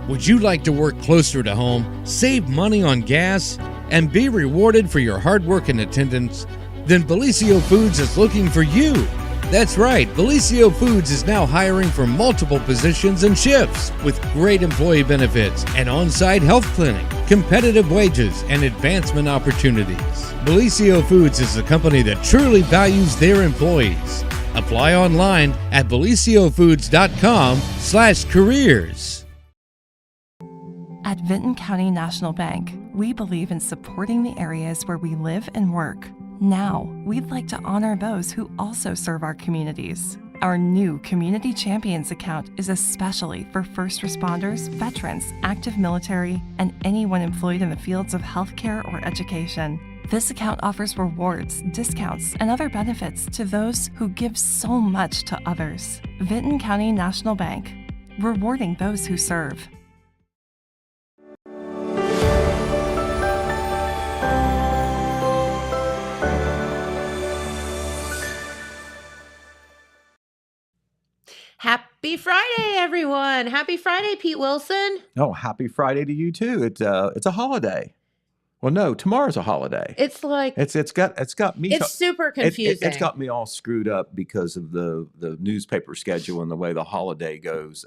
Would you like to work closer to home, save money on gas, and be rewarded for your hard work and attendance? Then Bellisio Foods is looking for you. That's right, Bellisio Foods is now hiring for multiple positions and shifts with great employee benefits, an on-site health clinic, competitive wages, and advancement opportunities. Bellisio Foods is a company that truly values their employees. Apply online at BellisioFoods.com/careers. At Vinton County National Bank, we believe in supporting the areas where we live and work. Now, we'd like to honor those who also serve our communities. Our new Community Champions account is especially for first responders, veterans, active military, and anyone employed in the fields of healthcare or education. This account offers rewards, discounts, and other benefits to those who give so much to others. Vinton County National Bank, rewarding those who serve. Happy Friday, everyone. Happy Friday, Pete Wilson. Oh, happy Friday to you too. It's a holiday. Well, no, tomorrow's a holiday. It's like it's got me. It's super confusing. It's got me all screwed up because of the newspaper schedule and the way the holiday goes.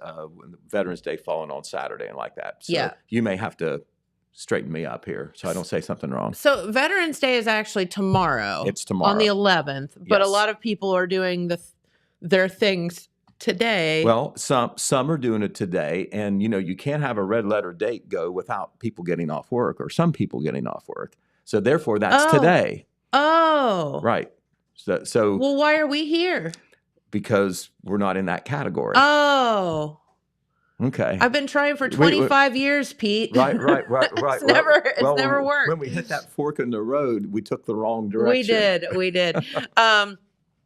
Veterans Day falling on Saturday and like that. So yeah, you may have to straighten me up here so I don't say something wrong. So Veterans Day is actually tomorrow. It's tomorrow on the 11th. But yes. A lot of people are doing their things today. Well, some are doing it today, and you can't have a red letter date go without people getting off work or some people getting off work. So therefore, that's today. Oh, right. So well, why are we here? Because we're not in that category. Oh, okay. I've been trying for 25 years, Pete. Right. It's never worked. When we hit that fork in the road, we took the wrong direction. We did.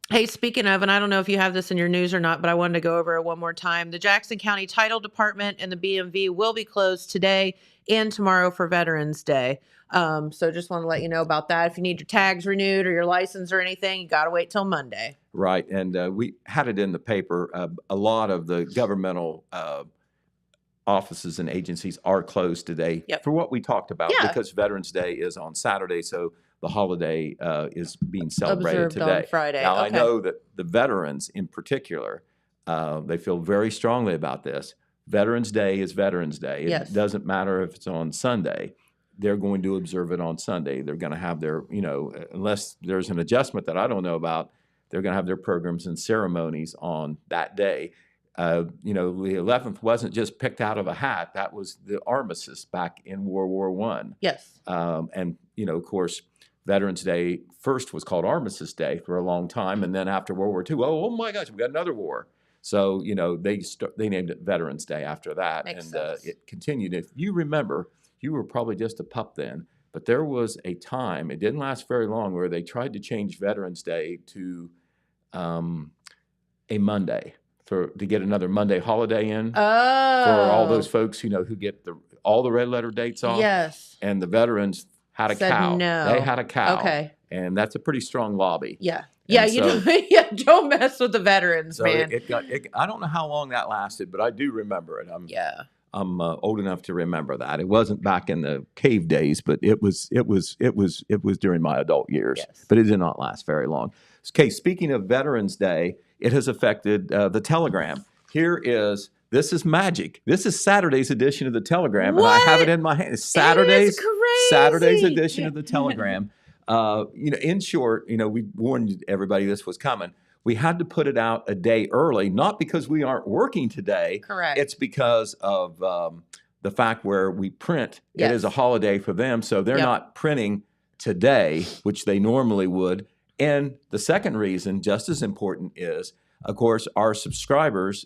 Hey, speaking of, and I don't know if you have this in your news or not, but I wanted to go over it one more time. The Jackson County Title Department and the BMV will be closed today and tomorrow for Veterans Day. So just want to let you know about that. If you need your tags renewed or your license or anything, you got to wait till Monday. Right. And we had it in the paper. A lot of the governmental offices and agencies are closed today for what we talked about because Veterans Day is on Saturday. So the holiday is being celebrated observed today. On Friday. Now, okay. I know that the veterans in particular, they feel very strongly about this. Veterans Day is Veterans Day. Yes. It doesn't matter if it's on Sunday. They're going to observe it on Sunday. They're going to have their, unless there's an adjustment that I don't know about, they're going to have their programs and ceremonies on that day. The 11th wasn't just picked out of a hat. That was the armistice back in World War I. Yes. And, of course, Veterans Day first was called Armistice Day for a long time, and then after World War II, oh my gosh, we got another war. So they named it Veterans Day after that, Makes and sense. it continued. If you remember, you were probably just a pup then, but there was a time, it didn't last very long, where they tried to change Veterans Day to a Monday to get another Monday holiday in for all those folks who get all the red letter dates off. Yes, and the veterans had a cow. No. They had a cow. Okay. And that's a pretty strong lobby. Yeah. And Don't mess with the veterans, man. I don't know how long that lasted, but I do remember it. I'm old enough to remember that. It wasn't back in the cave days, but it was during my adult years. Yes. But it did not last very long. Okay, speaking of Veterans Day, it has affected the Telegram. This is magic. This is Saturday's edition of the Telegram, What? and I have it in my hand. It's Saturday's edition of the Telegram. In short, we warned everybody this was coming. We had to put it out a day early, not because we aren't working today. Correct. It's because of the fact where we print. It is a holiday for them, so they're not printing today, which they normally would. And the second reason, just as important, is, of course, our subscribers,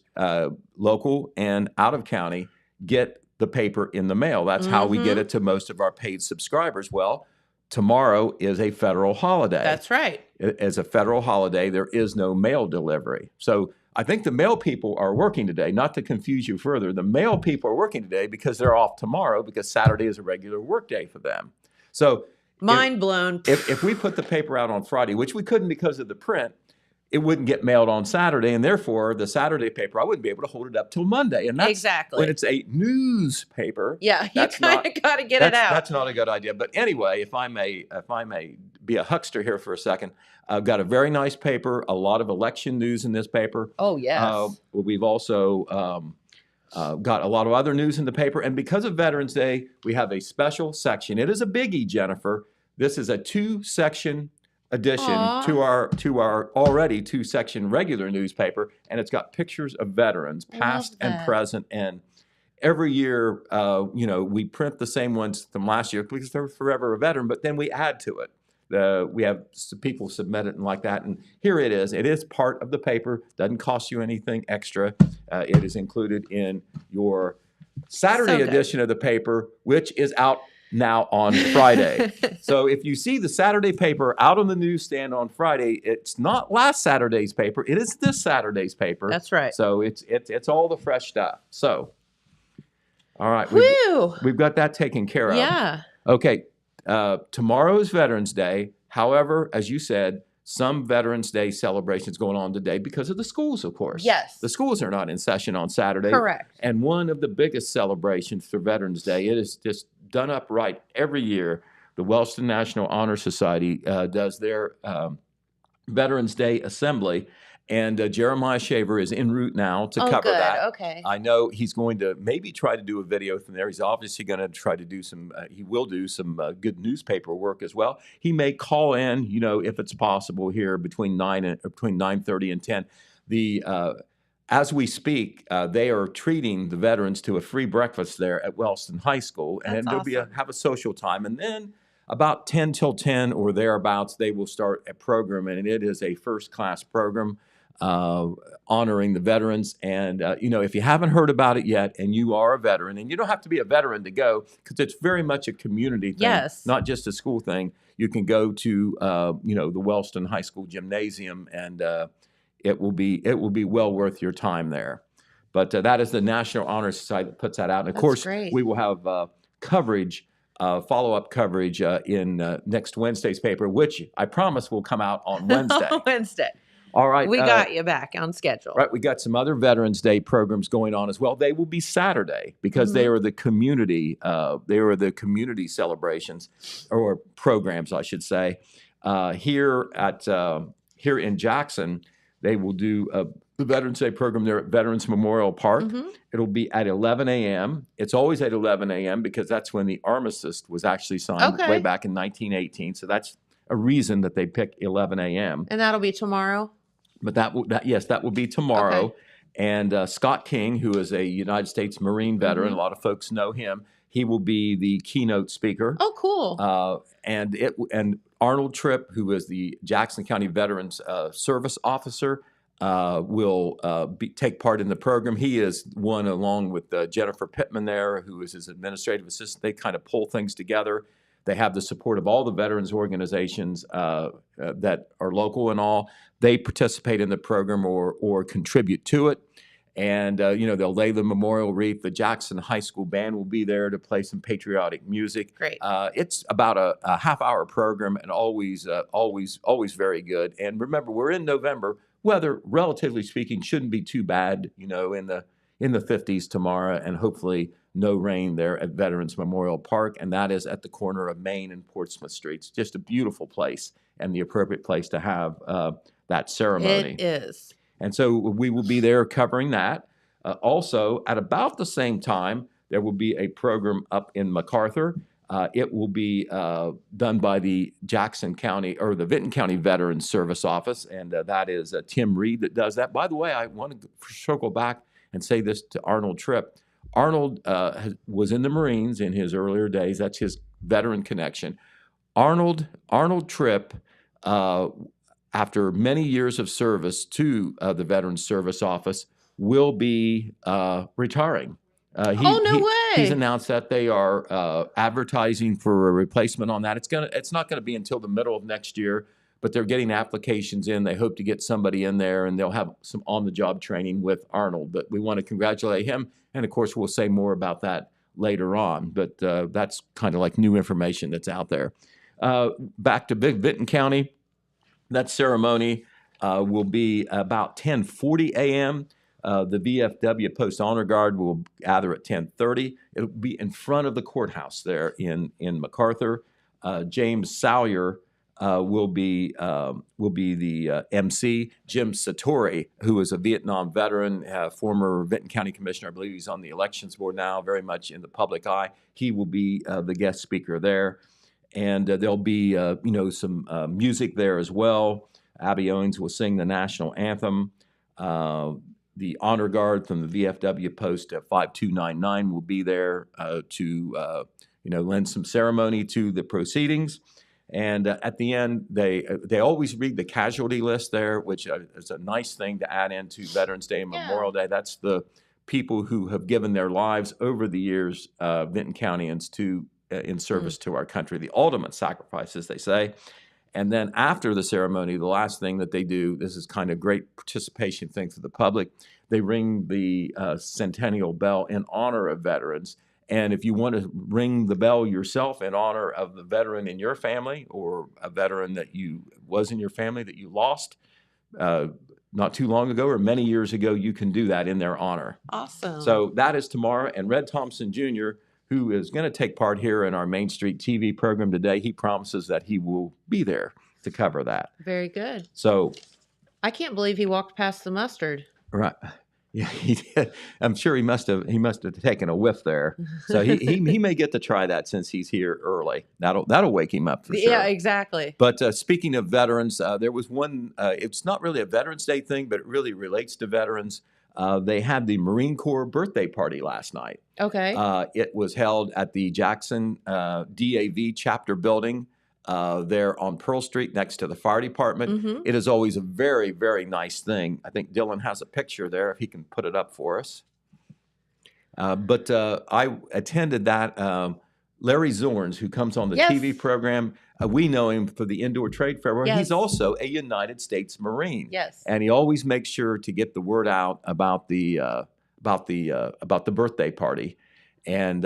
local and out of county, get the paper in the mail. That's how we get it to most of our paid subscribers. Well, tomorrow is a federal holiday. That's right. As a federal holiday, there is no mail delivery. So I think the mail people are working today. Not to confuse you further, the mail people are working today because they're off tomorrow because Saturday is a regular work day for them. So mind blown. If we put the paper out on Friday, which we couldn't because of the print, it wouldn't get mailed on Saturday, and therefore the Saturday paper, I wouldn't be able to hold it up till Monday. And that's Exactly. when it's a newspaper. Yeah, you kind of got to get it out. That's not a good idea. But anyway, if I may be a huckster here for a second, I've got a very nice paper, a lot of election news in this paper. Oh, yes. We've also got a lot of other news in the paper. And because of Veterans Day, we have a special section. It is a biggie, Jennifer. This is a 2-section addition to our already 2-section regular newspaper, and it's got pictures of veterans, past and present. And every year, we print the same ones from last year because they're forever a veteran, but then we add to it. We have people submit it and like that, and here it is. It is part of the paper. Doesn't cost you anything extra. It is included in your Saturday edition of the paper, which is out now on Friday. So if you see the Saturday paper out on the newsstand on Friday, it's not last Saturday's paper. It is this Saturday's paper. That's right. So it's all the fresh stuff. So, all right. We've got that taken care of. Yeah. Okay. Tomorrow is Veterans Day. However, as you said, some Veterans Day celebrations going on today because of the schools, of course. Yes. The schools are not in session on Saturday. Correct. And one of the biggest celebrations for Veterans Day, it is just done up right every year. The Wellston National Honor Society does their Veterans Day assembly, and Jeremiah Shaver is en route now to cover that. Okay. I know he's going to maybe try to do a video from there. He's obviously going to try to do some. He will do some good newspaper work as well. He may call in, if it's possible here between 9:30 and 10. As we speak, they are treating the veterans to a free breakfast there at Wellston High School, and then there'll have a social time, and then about 10 till 10 or thereabouts, they will start a program, and it is a first-class program honoring the veterans. And if you haven't heard about it yet, and you are a veteran, and you don't have to be a veteran to go, because it's very much a community thing, not just a school thing. You can go to the Wellston High School gymnasium, and it will be well worth your time there. But that is the National Honor Society that puts that out. And of course, we will have coverage, follow-up coverage in next Wednesday's paper, which I promise will come out on Wednesday. Wednesday. All right. We got you back on schedule. Right. We got some other Veterans Day programs going on as well. They will be Saturday because they are the community. They are the community celebrations or programs, I should say. Here in Jackson, they will do the Veterans Day program there at Veterans Memorial Park. It'll be at 11 a.m. It's always at 11 a.m. because that's when the armistice was actually signed way back in 1918. So that's a reason that they pick 11 a.m. And that'll be tomorrow? But that will be tomorrow. Okay. And Scott King, who is a United States Marine veteran, a lot of folks know him. He will be the keynote speaker. Oh, cool. And Arnold Tripp, who is the Jackson County Veterans Service Officer, will take part in the program. He is one along with Jennifer Pittman there, who is his administrative assistant. They kind of pull things together. They have the support of all the veterans organizations that are local and all. They participate in the program or contribute to it. And, they'll lay the memorial wreath. The Jackson High School Band will be there to play some patriotic music. Great. It's about a half-hour program and always very good. And remember, we're in November. Weather, relatively speaking, shouldn't be too bad, in the 50s tomorrow, and hopefully no rain there at Veterans Memorial Park. And that is at the corner of Main and Portsmouth Streets. Just a beautiful place and the appropriate place to have that ceremony. It is. And so we will be there covering that. Also, at about the same time, there will be a program up in MacArthur. It will be done by the Jackson County or the Vinton County Veterans Service Office, and that is Tim Reed that does that. By the way, I want to circle back and say this to Arnold Tripp. Arnold was in the Marines in his earlier days. That's his veteran connection. Arnold Tripp, after many years of service to the Veterans Service Office, will be retiring. No way! He's announced that they are advertising for a replacement on that. It's not going to be until the middle of next year, but they're getting applications in. They hope to get somebody in there, and they'll have some on-the-job training with Arnold. But we want to congratulate him, and of course, we'll say more about that later on. But that's kind of like new information that's out there. Back to Vinton County. That ceremony will be about 10:40 a.m. The VFW Post Honor Guard will gather at 10:30. It'll be in front of the courthouse there in MacArthur. James Salyer will be the MC. Jim Satori, who is a Vietnam veteran, former Benton County Commissioner, I believe he's on the elections board now, very much in the public eye. He will be the guest speaker there, and there'll be some music there as well. Abby Owens will sing the national anthem. The honor guard from the VFW post at 5299 will be there to lend some ceremony to the proceedings. And at the end, they always read the casualty list there, which is a nice thing to add into Veterans Day and Memorial Day. That's the people who have given their lives over the years, Benton Countyans, in service to our country, the ultimate sacrifice, as they say. And then after the ceremony, the last thing that they do, this is kind of great participation thing for the public, they ring the centennial bell in honor of veterans. And if you want to ring the bell yourself in honor of the veteran in your family or a veteran that was in your family that you lost not too long ago or many years ago, you can do that in their honor. Awesome. So that is tomorrow. And Red Thompson Jr., who is going to take part here in our Main Street TV program today, he promises that he will be there to cover that. Very good. So I can't believe he walked past the mustard. Right. Yeah, he did. I'm sure he must have taken a whiff there. So he may get to try that since he's here early. That'll wake him up for sure. Yeah, exactly. But speaking of veterans, there was one. It's not really a Veterans Day thing, but it really relates to veterans. They had the Marine Corps birthday party last night. Okay. It was held at the Jackson DAV chapter building there on Pearl Street next to the fire department. Mm-hmm. It is always a very, very nice thing. I think Dylan has a picture there if he can put it up for us. But I attended that. Larry Zorns, who comes on the TV program, we know him for the Indoor Trade Fair. Yes. He's also a United States Marine. Yes. And he always makes sure to get the word out about the birthday party. And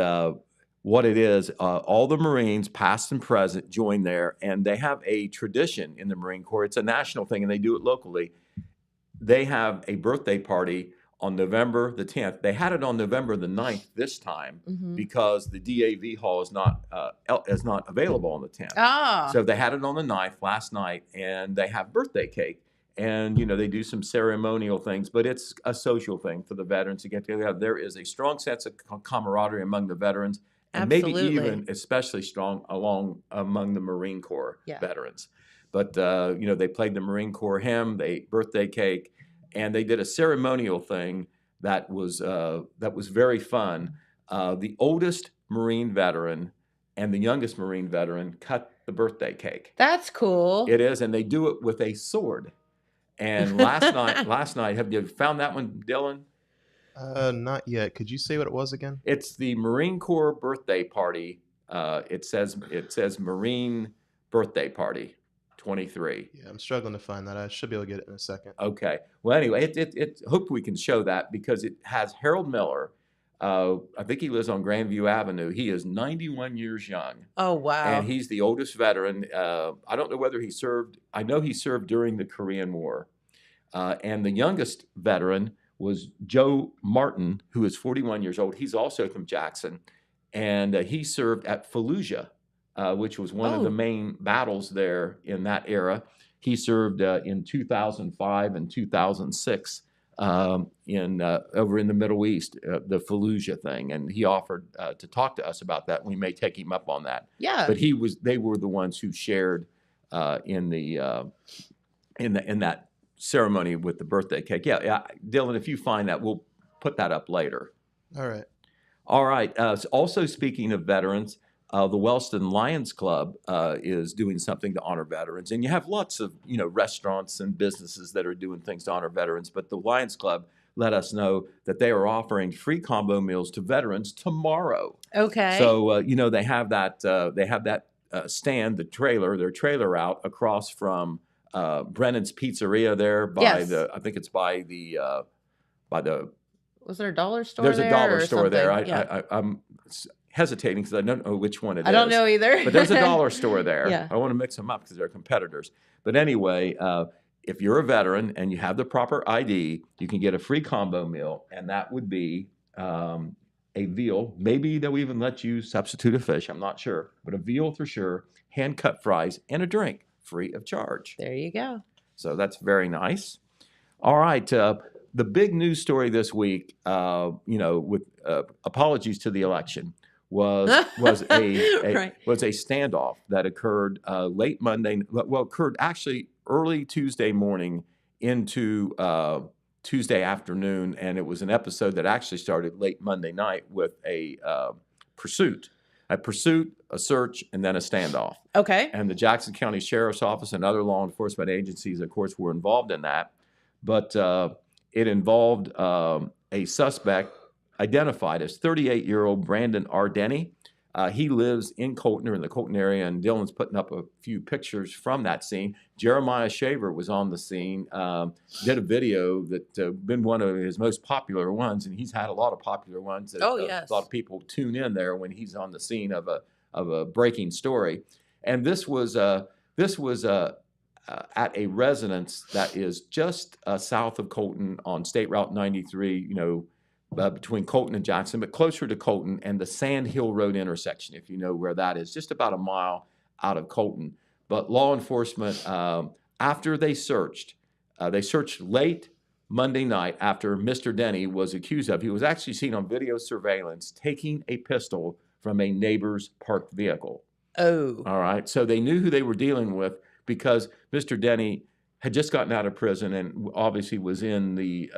what it is, all the Marines, past and present, join there, and they have a tradition in the Marine Corps. It's a national thing, and they do it locally. They have a birthday party on November the 10th. They had it on November the 9th this time because the DAV hall is not available on the 10th. Ah. So they had it on the 9th last night, and they have birthday cake. And, they do some ceremonial things, but it's a social thing for the veterans to get together. There is a strong sense of camaraderie among the veterans. And Absolutely. maybe even especially strong among the Marine Corps veterans. But, they played the Marine Corps hymn, they ate birthday cake, and they did a ceremonial thing that was very fun. The oldest Marine veteran and the youngest Marine veteran cut the birthday cake. That's cool. It is, and they do it with a sword. And last night, have you found that one, Dylan? Not yet. Could you say what it was again? It's the Marine Corps birthday party. It says Marine birthday party 23. Yeah, I'm struggling to find that. I should be able to get it in a second. Okay. Well, anyway, it hope we can show that because it has Harold Miller. I think he lives on Grandview Avenue. He is 91 years young. Oh, wow. And he's the oldest veteran. I don't know whether he served. I know he served during the Korean War. And the youngest veteran was Joe Martin, who is 41 years old. He's also from Jackson, and he served at Fallujah, which was one of the main battles there in that era. He served in 2005 and 2006 over in the Middle East, the Fallujah thing, and he offered to talk to us about that. We may take him up on that. Yeah. But they were the ones who shared in that ceremony with the birthday cake. Yeah, Dylan, if you find that, we'll put that up later. All right. Also, speaking of veterans, the Wellston Lions Club is doing something to honor veterans, and you have lots of restaurants and businesses that are doing things to honor veterans. But the Lions Club let us know that they are offering free combo meals to veterans tomorrow. Okay. So they have that stand, their trailer out across from Brennan's Pizzeria there by I think it's by the was there a dollar store there's there? A dollar or store there. something? I'm hesitating because I don't know which one it is. I don't know either. But there's a dollar store there. Yeah. I want to mix them up because they're competitors. But anyway, if you're a veteran and you have the proper ID, you can get a free combo meal, and that would be a veal. Maybe they'll even let you substitute a fish. I'm not sure, but a veal for sure, hand-cut fries, and a drink free of charge. There you go. So that's very nice. All right. The big news story this week, with apologies to the election, was a Right. was a standoff that occurred late Monday. Well, occurred actually early Tuesday morning into Tuesday afternoon, and it was an episode that actually started late Monday night with a pursuit, a search, and then a standoff. Okay. And the Jackson County Sheriff's Office and other law enforcement agencies, of course, were involved in that. But it involved a suspect identified as 38-year-old Brandon R. Denny. He lives in Colton, or in the Colton area, and Dylan's putting up a few pictures from that scene. Jeremiah Shaver was on the scene, did a video that been one of his most popular ones, and he's had a lot of popular ones. Yes. A lot of people tune in there when he's on the scene of a breaking story. And this was at a residence that is just south of Colton on State Route 93, between Colton and Jackson, but closer to Colton and the Sand Hill Road intersection, if you know where that is, just about a mile out of Colton. But law enforcement, after they searched late Monday night after Mr. Denny was accused of, he was actually seen on video surveillance taking a pistol from a neighbor's parked vehicle. Oh. All right. So they knew who they were dealing with because Mr. Denny had just gotten out of prison and obviously was in the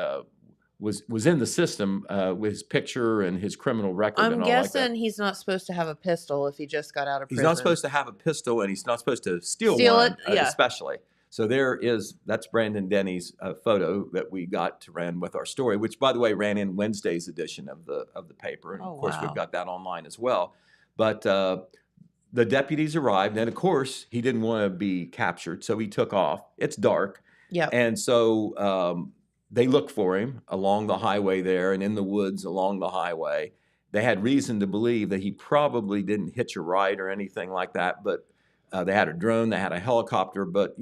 system with his picture and his criminal record. I'm and all guessing like that. he's not supposed to have a pistol if he just got out of prison. He's not supposed to have a pistol, and he's not supposed to steal one, especially. So that's Brandon Denny's photo that we got to run with our story, which, by the way, ran in Wednesday's edition of the paper, and of course we've got that online as well. But the deputies arrived, and of course he didn't want to be captured, so he took off. It's dark, and so they looked for him along the highway there and in the woods along the highway. They had reason to believe that he probably didn't hitch a ride or anything like that, but they had a drone, they had a helicopter, but,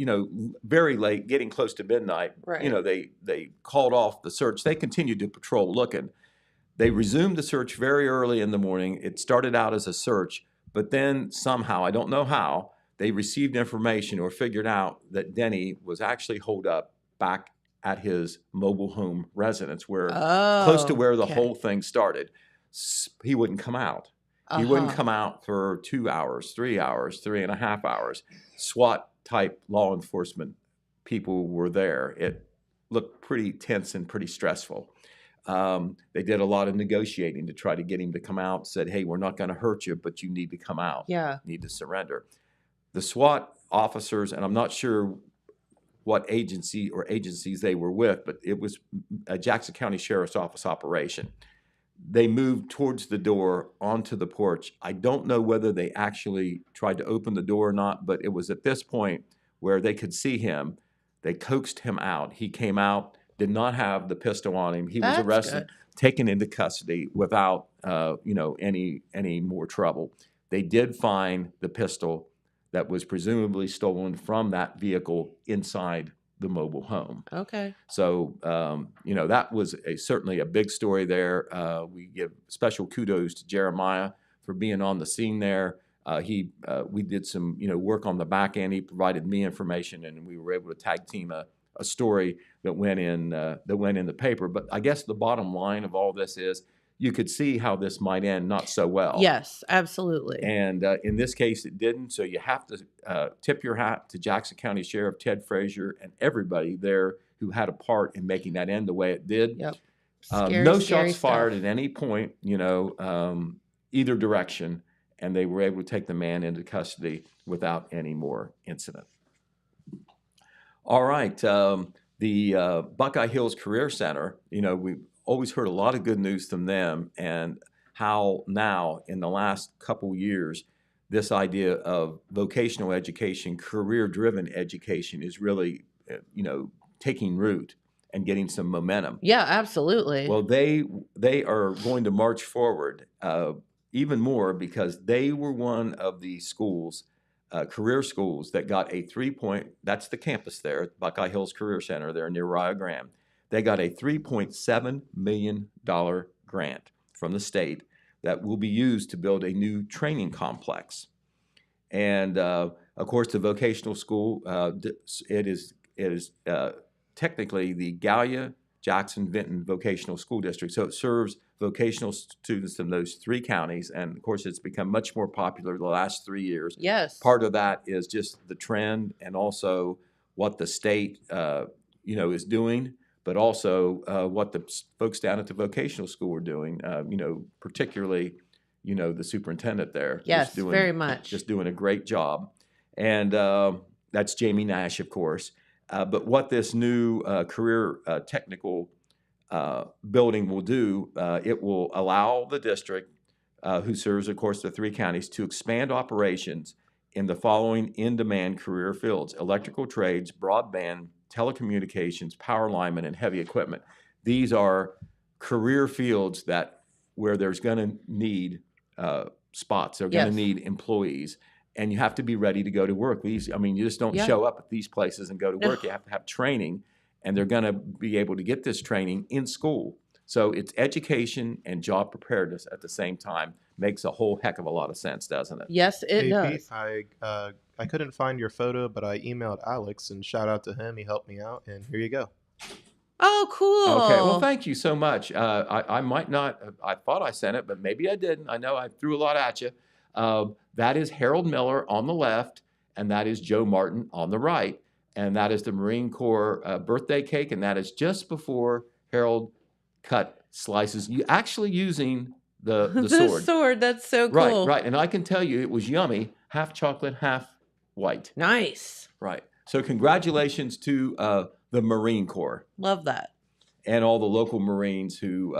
very late, getting close to midnight, they called off the search. They continued to patrol looking. They resumed the search very early in the morning. It started out as a search, but then somehow, I don't know how, they received information or figured out that Denny was actually holed up back at his mobile home residence, where close to where the whole thing started. He wouldn't come out. He wouldn't come out for 2 hours, 3 hours, 3.5 hours. SWAT type law enforcement people were there. It looked pretty tense and pretty stressful. They did a lot of negotiating to try to get him to come out. Said, hey, we're not going to hurt you, but you need to come out. Yeah. You need to surrender. The SWAT officers, and I'm not sure what agency or agencies they were with, but it was a Jackson County Sheriff's Office operation. They moved towards the door onto the porch. I don't know whether they actually tried to open the door or not, but it was at this point where they could see him. They coaxed him out. He came out, did not have the pistol on him. He was arrested, taken into custody without any more trouble. They did find the pistol that was presumably stolen from that vehicle inside the mobile home. Okay. So, that was certainly a big story there. We give special kudos to Jeremiah for being on the scene there. We did some, work on the back end. He provided me information, and we were able to tag team a story that went in the paper. But I guess the bottom line of all this is, you could see how this might end not so well. Yes, absolutely. And in this case, it didn't. So you have to tip your hat to Jackson County Sheriff Ted Frazier and everybody there who had a part in making that end the way it did. Yep. No shots fired at any point, either direction, and they were able to take the man into custody without any more incident. All right. The Buckeye Hills Career Center, we always heard a lot of good news from them, and how now in the last couple years, this idea of vocational education, career-driven education is really, taking root and getting some momentum. Yeah, absolutely. Well, they are going to march forward even more because they were one of the schools career schools that got a that's the campus there at Buckeye Hills Career Center there near Rio Grande. They got a $3.7 million grant from the state that will be used to build a new training complex. And of course, the vocational school, it is technically the Gallia Jackson Vinton Vocational School District. So it serves vocational students in those 3 counties. And of course, it's become much more popular the last 3 years. Yes. Part of that is just the trend and also what the state, is doing, but also what the folks down at the vocational school are doing, particularly, the superintendent there. Yes, very much. Just doing a great job. And that's Jamie Nash, of course. But what this new career technical building will do, it will allow the district, who serves, of course, the 3 counties, to expand operations in the following in-demand career fields: electrical trades, broadband, telecommunications, power linemen, and heavy equipment. These are career fields where there's going to need spots. They're going to need employees. And you have to be ready to go to work. You just don't show up at these places and go to work. You have to have training, and they're going to be able to get this training in school. So it's education and job preparedness at the same time. Makes a whole heck of a lot of sense, doesn't it? Yes, it does. Pete, I couldn't find your photo, but I emailed Alex, and shout out to him. He helped me out, and here you go. Oh, cool. Okay, well, thank you so much. I might not, I thought I sent it, but maybe I didn't. I know I threw a lot at you. That is Harold Miller on the left, and that is Joe Martin on the right. And that is the Marine Corps birthday cake, and that is just before Harold cut slices, actually using the sword. The sword, that's so cool. Right. And I can tell you it was yummy, half chocolate, half white. Nice. Right. So congratulations to the Marine Corps. Love that. And all the local Marines who,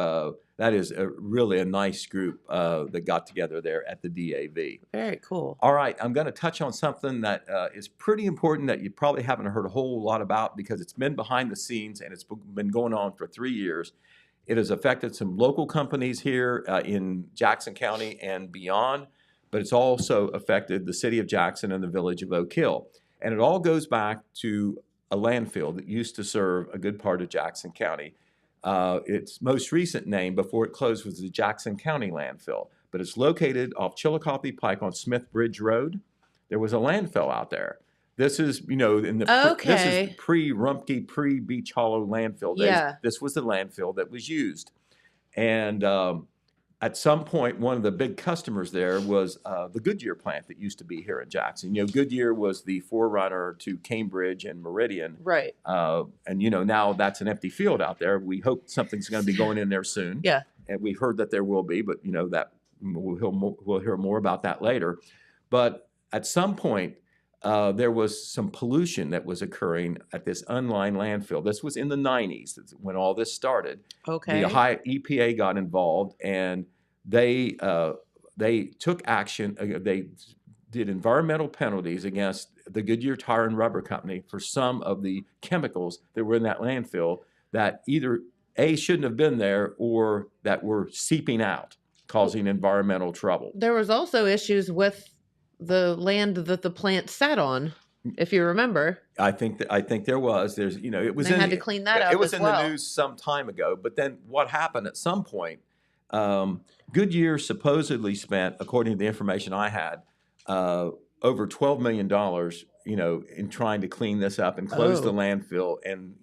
that is really a nice group that got together there at the DAV. Very cool. All right, I'm going to touch on something that is pretty important that you probably haven't heard a whole lot about because it's been behind the scenes and it's been going on for 3 years. It has affected some local companies here in Jackson County and beyond, but it's also affected the city of Jackson and the village of Oak Hill. And it all goes back to a landfill that used to serve a good part of Jackson County. Its most recent name before it closed was the Jackson County Landfill, but it's located off Chillicothe Pike on Smith Bridge Road. There was a landfill out there. This is, this is pre-Rumpke, pre-Beach Hollow landfill days. Yeah. This was the landfill that was used. And at some point, one of the big customers there was the Goodyear plant that used to be here in Jackson. Goodyear was the forerunner to Cambridge and Meridian. Right. And, now that's an empty field out there. We hope something's going to be going in there soon. Yeah. And we've heard that there will be, but, that we'll hear more about that later. But at some point, there was some pollution that was occurring at this unlined landfill. This was in the 90s when all this started. Okay. The high EPA got involved, and they took action. They did environmental penalties against the Goodyear Tire and Rubber Company for some of the chemicals that were in that landfill that either A, shouldn't have been there or that were seeping out, causing environmental trouble. There was also issues with the land that the plant sat on, if you remember. I think there was. There's, it was. They had to clean that up. It was as in the news some time ago. But then what happened at some point? Goodyear supposedly spent, according to the information I had, over $12 million, in trying to clean this up and close the landfill and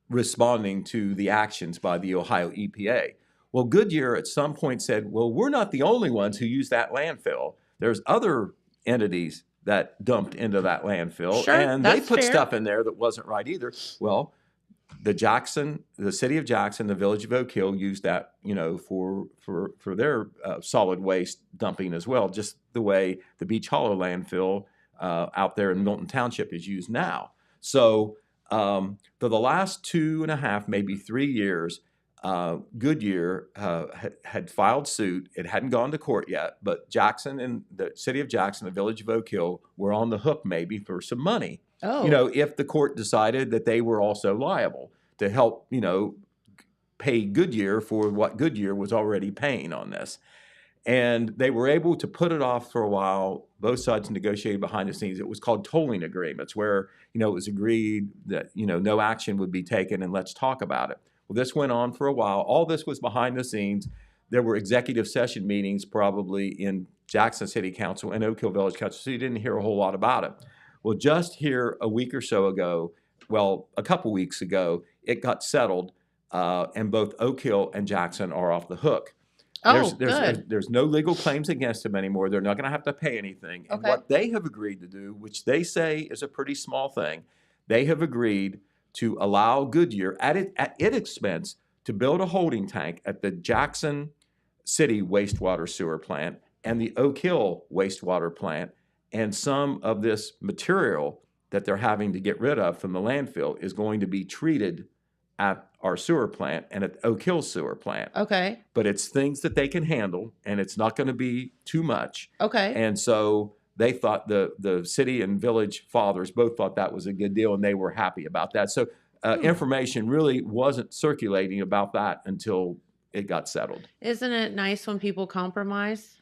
responding to the actions by the Ohio EPA. Well, Goodyear at some point said, "Well, we're not the only ones who use that landfill. There's other entities that dumped into that landfill, and they put stuff in there that wasn't right either." Well, the city of Jackson, the village of Oak Hill used that, for their solid waste dumping as well, just the way the Beach Hollow landfill out there in Milton Township is used now. So for the last 2.5, maybe 3 years, Goodyear had filed suit. It hadn't gone to court yet, but Jackson and the city of Jackson, the village of Oak Hill, were on the hook maybe for some money. Oh. If the court decided that they were also liable to help, pay Goodyear for what Goodyear was already paying on this. And they were able to put it off for a while. Both sides negotiated behind the scenes. It was called tolling agreements, where, it was agreed that, no action would be taken and let's talk about it. Well, this went on for a while. All this was behind the scenes. There were executive session meetings probably in Jackson City Council and Oak Hill Village Council, so you didn't hear a whole lot about it. Well, just here a week or so ago, a couple weeks ago, it got settled, and both Oak Hill and Jackson are off the hook. Good. There's no legal claims against them anymore. They're not going to have to pay anything. And what they have agreed to do, which they say is a pretty small thing, they have agreed to allow Goodyear at its expense to build a holding tank at the Jackson City wastewater sewer plant and the Oak Hill wastewater plant, and some of this material that they're having to get rid of from the landfill is going to be treated at our sewer plant and at Oak Hill sewer plant. Okay. But it's things that they can handle, and it's not going to be too much. Okay. And so they thought the city and village fathers both thought that was a good deal, and they were happy about that. So information really wasn't circulating about that until it got settled. Isn't it nice when people compromise?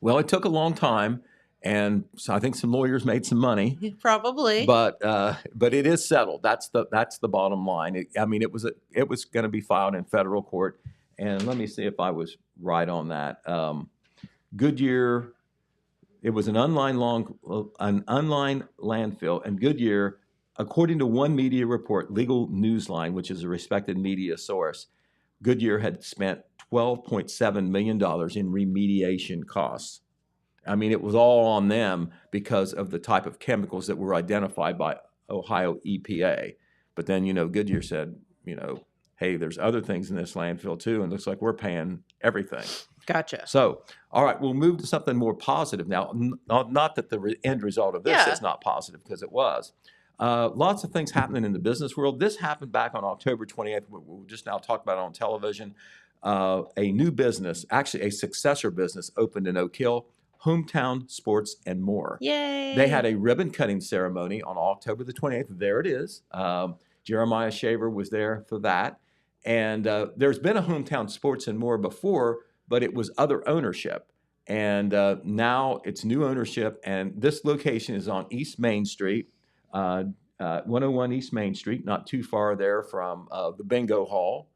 Well, it took a long time. And so I think some lawyers made some money, probably. But it is settled. That's the bottom line. It was going to be filed in federal court, and let me see if I was right on that. Goodyear, it was an unlined landfill, and Goodyear, according to one media report, Legal Newsline, which is a respected media source, Goodyear had spent $12.7 million in remediation costs. It was all on them because of the type of chemicals that were identified by Ohio EPA. But then, Goodyear said, hey, there's other things in this landfill too, and it looks like we're paying everything. Gotcha. So, all right, we'll move to something more positive now. Not that the end result of this is not positive, because it was. Lots of things happening in the business world. This happened back on October 28th. We'll just now talk about it on television. A new business, actually a successor business, opened in Oak Hill. Hometown Sports and More. Yay! They had a ribbon cutting ceremony on October the 28th. There it is. Jeremiah Shaver was there for that. And there's been a Hometown Sports and More before, but it was other ownership. And now it's new ownership. And this location is on East Main Street, 101 East Main Street, not too far there from the Bingo Hall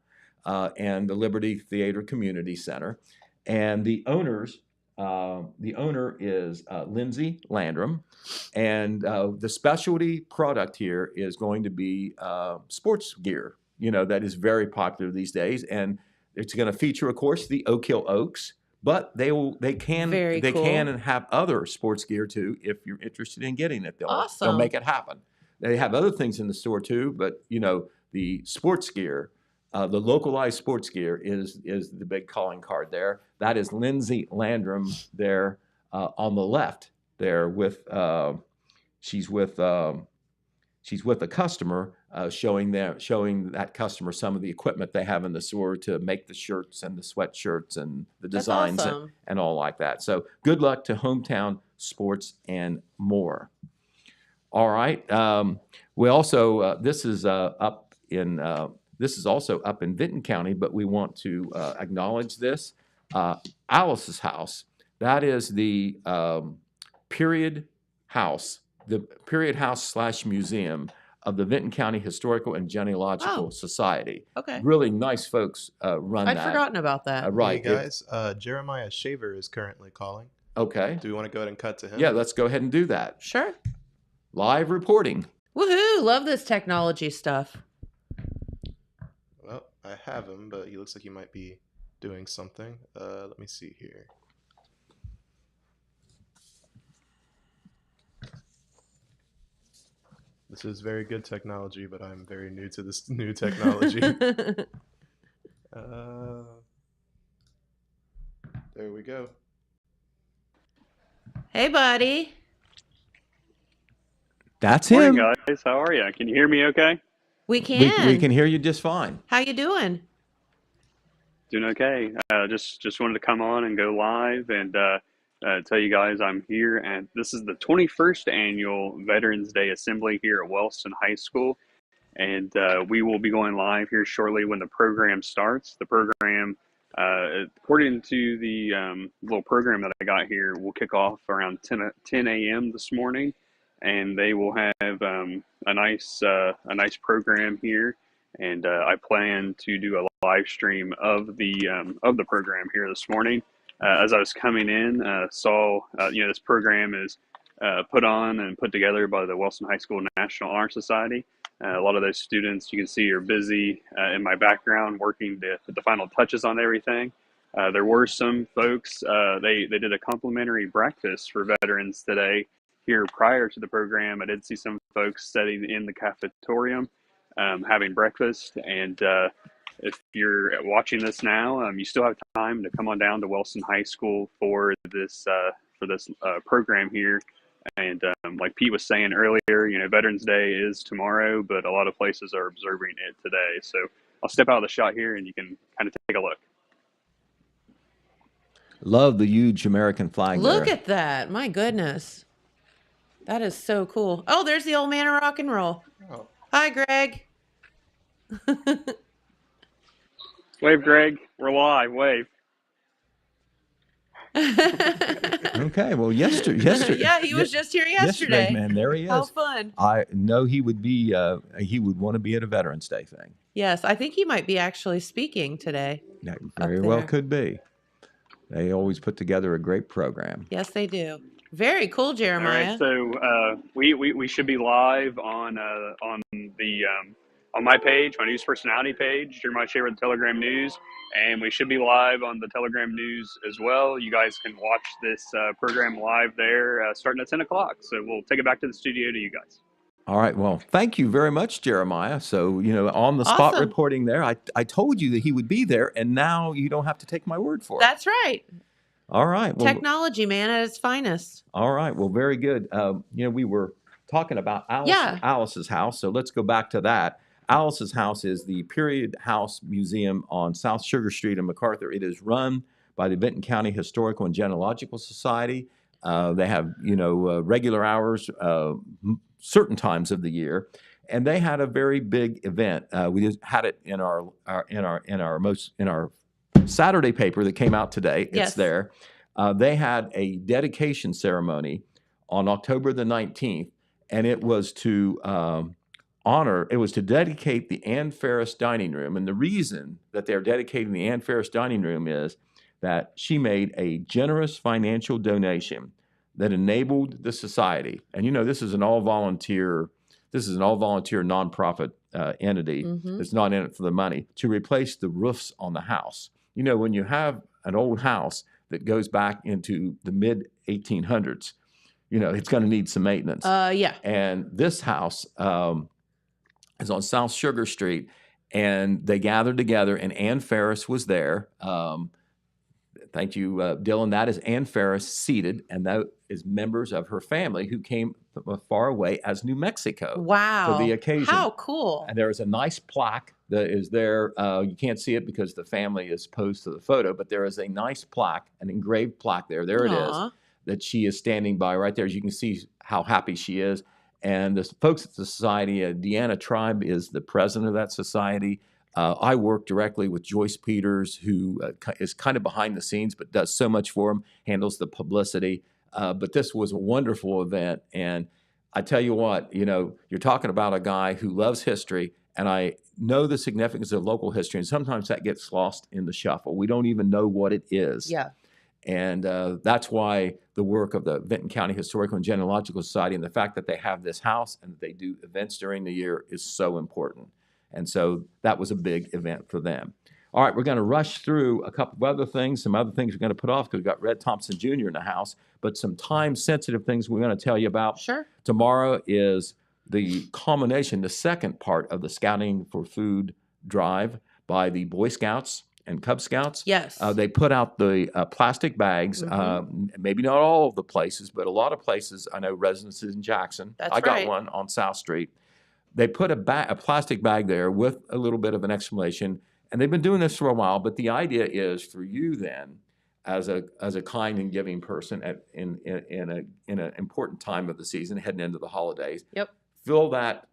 and the Liberty Theater Community Center. And the owner is Lindsay Landrum, and the specialty product here is going to be sports gear. That is very popular these days, and it's going to feature, of course, the Oak Hill Oaks, but they can and have other sports gear too if you're interested in getting it. They'll make it happen. They have other things in the store too, but the sports gear. The localized sports gear is the big calling card there. That is Lindsay Landrum there on the left there with she's with a customer showing that customer some of the equipment they have in the store to make the shirts and the sweatshirts and the designs and all like that. So good luck to Hometown Sports and More. All right. We also this is up in. This is also up in Vinton County, but we want to acknowledge this. Alice's house, that is the period house / museum of the Vinton County Historical and Genealogical Society. Okay. Really nice folks run that. I'd forgotten about that. Right. Hey guys, Jeremiah Shaver is currently calling. Okay. Do we want to go ahead and cut to him? Yeah, let's go ahead and do that. Sure. Live reporting. Woohoo! Love this technology stuff. Well, I have him, but he looks like he might be doing something. Let me see here. This is very good technology, but I'm very new to this new technology. There we go. Hey, buddy. That's him. Morning, guys. How are you? Can you hear me okay? We can. We can hear you just fine. How you doing? Doing okay. Just wanted to come on and go live and tell you guys I'm here. And this is the 21st annual Veterans Day Assembly here at Wellston High School. And we will be going live here shortly when the program starts. The program According to the little program that I got here, we'll kick off around 10 a.m. this morning, and they will have a nice program here. And I plan to do a live stream of the program here this morning. As I was coming in, saw this program is put on and put together by the Wellston High School National Honor Society. A lot of those students you can see are busy in my background working to put the final touches on everything. There were some folks, they did a complimentary breakfast for veterans today here prior to the program. I did see some folks sitting in the cafetorium having breakfast. And if you're watching this now, you still have time to come on down to Wellston High School for this program here. And like Pete was saying earlier, Veterans Day is tomorrow, but a lot of places are observing it today. So I'll step out of the shot here and you can kind of take a look. Love the huge American flag Look there. at that. My goodness. That is so cool. Oh, there's the old man of rock and roll. Oh. Hi, Greg. Wave, Greg. We're live. Wave. Okay, well, yesterday. Yeah, he was just here yesterday. Man, there he is. How fun. I know he would be. He would want to be at a Veterans Day thing. Yes, I think he might be actually speaking today. That very well could be. They always put together a great program. Yes, they do. Very cool, Jeremiah. All right, so we should be live on my page, my news personality page, Jeremiah Shaver with the Telegram News, and we should be live on the Telegram News as well. You guys can watch this program live there starting at 10 o'clock. So we'll take it back to the studio to you guys. All right. Well, thank you very much, Jeremiah. So, on the spot Awesome. reporting there, I told you that he would be there, and now you don't have to take my word for it. That's right. All right. Well, Technology, man, at its finest. all right. Well, very good. We were talking about Alice's house, so let's go back to that. Alice's house is the Period House Museum on South Sugar Street in MacArthur. It is run by the Benton County Historical and Genealogical Society. They have, regular hours, certain times of the year, and they had a very big event. We just had it in our Saturday paper that came out today. It's Yes. there. They had a dedication ceremony on October the 19th, and it was to dedicate the Ann Ferris Dining Room. And the reason that they're dedicating the Ann Ferris Dining Room is that she made a generous financial donation that enabled the society. And this is an all-volunteer nonprofit entity that's not in it for the money, to replace the roofs on the house. When you have an old house that goes back into the mid-1800s, it's going to need some maintenance. Yeah. And this house is on South Sugar Street, and they gathered together, and Ann Ferris was there. Thank you, Dylan. That is Ann Ferris seated, and that is members of her family who came from far away as New Mexico Wow. for the occasion. How cool. And there is a nice plaque that is there. You can't see it because the family is posed to the photo, but there is a nice plaque, an engraved plaque there. There it Aw. is, that she is standing by right there. As you can see how happy she is. And the folks at the society, Deanna Tribe is the president of that society. I work directly with Joyce Peters, who is kind of behind the scenes, but does so much for them, handles the publicity. But this was a wonderful event. And I tell you what, you're talking about a guy who loves history, and I know the significance of local history, and sometimes that gets lost in the shuffle. We don't even know what it is. Yeah. And that's why the work of the Benton County Historical and Genealogical Society, and the fact that they have this house and they do events during the year, is so important. And so that was a big event for them. All right, we're going to rush through a couple of other things, some other things we're going to put off because we've got Red Thompson Jr. in the house, but some time-sensitive things we're going to tell you about. Sure. Tomorrow is the culmination, the second part of the Scouting for Food drive by the Boy Scouts and Cub Scouts. Yes. They put out the plastic bags, maybe not all of the places, but a lot of places. I know residences in Jackson. That's I got right. one on South Street. They put a plastic bag there with a little bit of an exclamation, and they've been doing this for a while, but the idea is for you then, as a kind and giving person in an important time of the season, heading into the holidays, Yep. fill that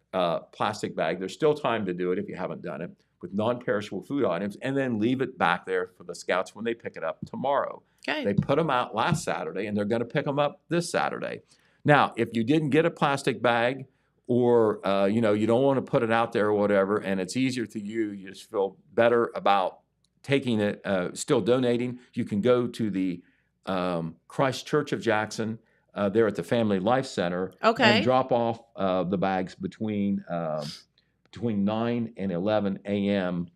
plastic bag. There's still time to do it if you haven't done it. with non-perishable food items, and then leave it back there for the scouts when they pick it up tomorrow. Okay. They put them out last Saturday, and they're going to pick them up this Saturday. Now, if you didn't get a plastic bag, or you don't want to put it out there or whatever, and it's easier to you just feel better about taking it, still donating, you can go to the Christ Church of Jackson. There at the Family Life Center, and drop off the bags between 9 and 11 a.m.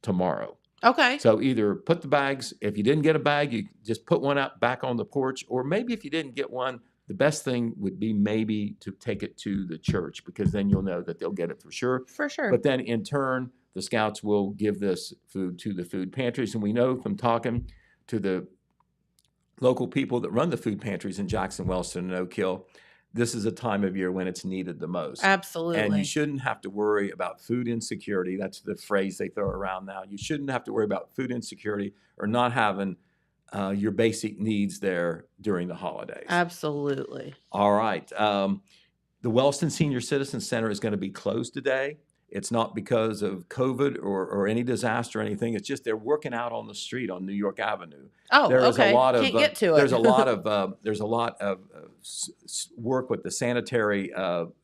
Tomorrow. Okay. So either put the bags, if you didn't get a bag, you just put one out back on the porch, or maybe if you didn't get one, the best thing would be maybe to take it to the church, because then you'll know that they'll get it for sure. For sure. But then in turn, the scouts will give this food to the food pantries. And we know from talking to the local people that run the food pantries in Jackson, Wellston, and Oak Hill, this is a time of year when it's needed the most. Absolutely. And you shouldn't have to worry about food insecurity. That's the phrase they throw around now. You shouldn't have to worry about food insecurity or not having your basic needs there during the holidays. Absolutely. All right. The Wellston Senior Citizen Center is going to be closed today. It's not because of COVID or any disaster or anything. It's just they're working out on the street on New York Avenue. Oh, there is okay. a lot of, Can't get to it. There's a lot of work with the sanitary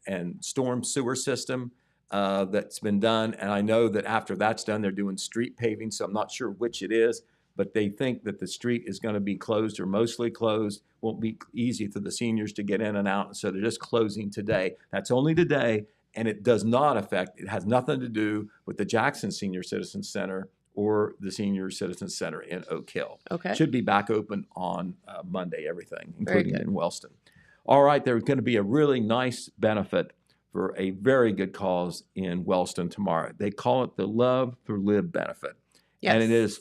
and storm sewer system that's been done. And I know that after that's done, they're doing street paving. So I'm not sure which it is, but they think that the street is going to be closed or mostly closed. Won't be easy for the seniors to get in and out. So they're just closing today. That's only today. And it does not affect, it has nothing to do with the Jackson Senior Citizen Center or the Senior Citizen Center in Oak Hill. Okay. Should be back open on Monday, everything, including in Wellston. All right, there's going to be a really nice benefit for a very good cause in Wellston tomorrow. They call it the Love for Live benefit. Yes. And it is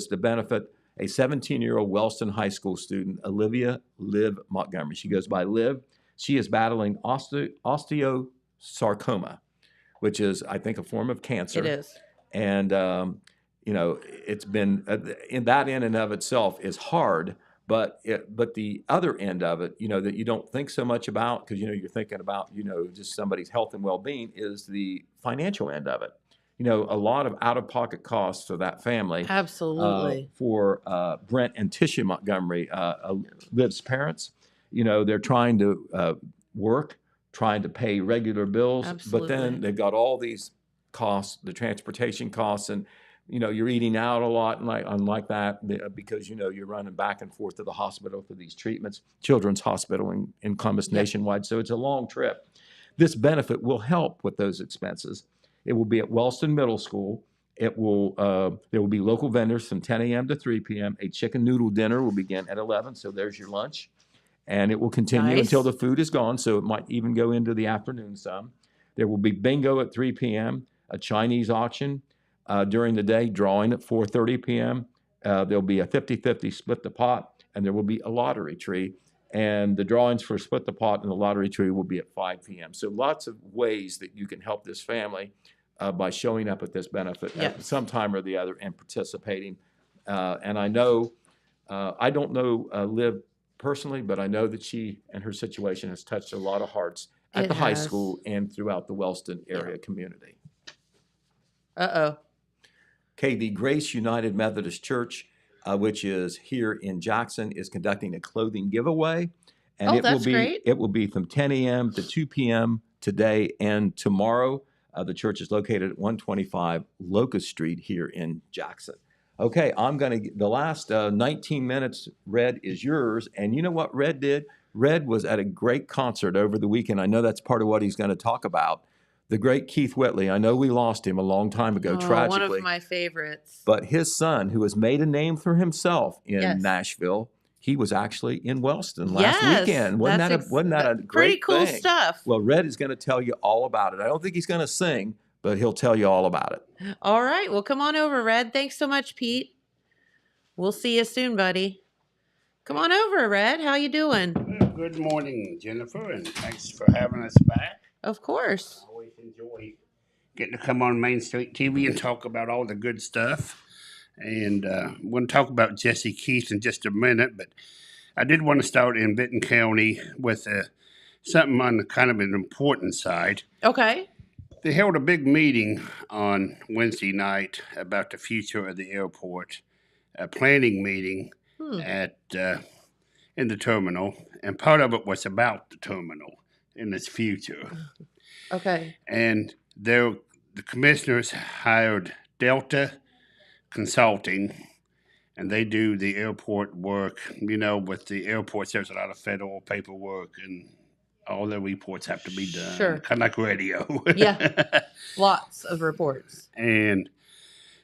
to benefit a 17-year-old Wellston High School student, Olivia Liv Montgomery. She goes by Liv. She is battling osteosarcoma, which is, I think, a form of cancer. It is. And, it's been, in that in and of itself is hard, but the other end of it, that you don't think so much about because, you're thinking about, just somebody's health and well-being is the financial end of it. A lot of out-of-pocket costs for that family. Absolutely. For Brent and Tisha Montgomery, Liv's parents, they're trying to work, trying to pay regular bills, Absolutely. but then they've got all these costs, the transportation costs, and you're eating out a lot and like that because you're running back and forth to the hospital for these treatments, Children's Hospital in Columbus nationwide. So it's a long trip. This benefit will help with those expenses. It will be at Wellston Middle School. It will there will be local vendors from 10 a.m. to 3 p.m. A chicken noodle dinner will begin at 11. So there's your lunch. And it will continue until the food is gone, so it might even go into the afternoon some. There will be bingo at 3 p.m., a Chinese auction during the day, drawing at 4:30 p.m. There'll be a 50-50 split the pot, and there will be a lottery tree. And the drawings for split the pot and the lottery tree will be at 5 p.m. So lots of ways that you can help this family by showing up at this benefit at some time or the other and participating. And I know, I don't know Liv personally, but I know that she and her situation has touched a lot of hearts at the high school and throughout the Wellston area community. Okay, the Grace United Methodist Church, which is here in Jackson, is conducting a clothing giveaway. And great. It will be from 10 a.m. to 2 p.m. today and tomorrow. The church is located at 125 Locust Street here in Jackson. Okay, the last 19 minutes, Red, is yours. And you know what Red did? Red was at a great concert over the weekend. I know that's part of what he's going to talk about. The great Keith Whitley. I know we lost him a long time ago, tragically. One of my favorites. But his son, who has made a name for himself in Nashville, he was actually in Wellston last weekend. Wasn't that a great pretty cool thing? Stuff. Well, Red is going to tell you all about it. I don't think he's going to sing, but he'll tell you all about it. All right. Well, come on over, Red. Thanks so much, Pete. We'll see you soon, buddy. Come on over, Red. How you doing? Well, good morning, Jennifer, and thanks for having us back. Of course. I always enjoy getting to come on Main Street TV and talk about all the good stuff. And I'm going to talk about Jesse Keith in just a minute, but I did want to start in Benton County with something on kind of an important side. Okay. They held a big meeting on Wednesday night about the future of the airport, a planning meeting at in the terminal, and part of it was about the terminal and its future. Okay. And the commissioners hired Delta Consulting, and they do the airport work. You know, with the airports, there's a lot of federal paperwork, and all the reports have to be done. Sure. Kind of like radio. Yeah. Lots of reports. And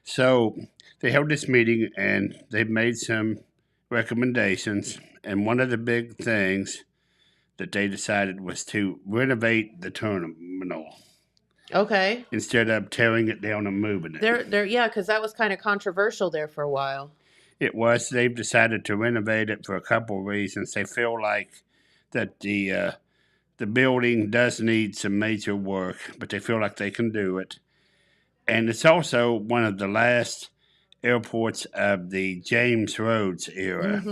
so they held this meeting, and they made some recommendations. And one of the big things that they decided was to renovate the terminal Okay. instead of tearing it down and moving it. Yeah, because that was kind of controversial there for a while. It was. They've decided to renovate it for a couple of reasons. They feel like that the building does need some major work, but they feel like they can do it. And it's also one of the last airports of the James Rhodes era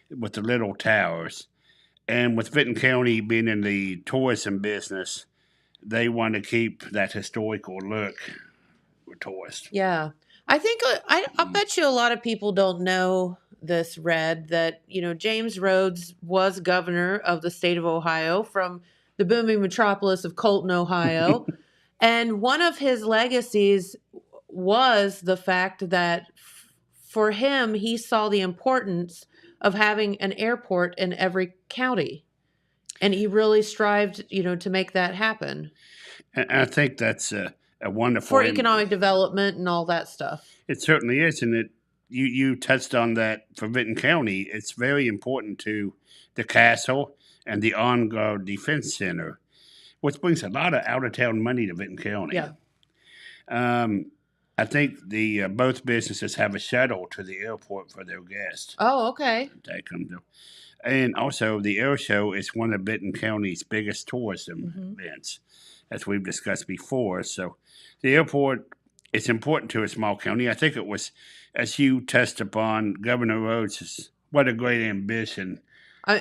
with the little towers. And with Vinton County being in the tourism business, they want to keep that historical look for tourists. Yeah. I think I'll bet you a lot of people don't know this, Red, that, James Rhodes was governor of the state of Ohio from the booming metropolis of Colton, Ohio. And one of his legacies was the fact that for him, he saw the importance of having an airport in every county. And he really strived, to make that happen. And I think that's a wonderful... For economic development and all that stuff. It certainly is. And you touched on that for Vinton County. It's very important to the castle and the On-Guard Defense Center, which brings a lot of out-of-town money to Vinton County. Yeah. I think the both businesses have a shuttle to the airport for their guests. Oh, okay. That comes up. And also, the air show is one of Vinton County's biggest tourism events, as we've discussed before. So the airport is important to a small county. I think it was, as you touched upon, Governor Rhodes, what a great ambition.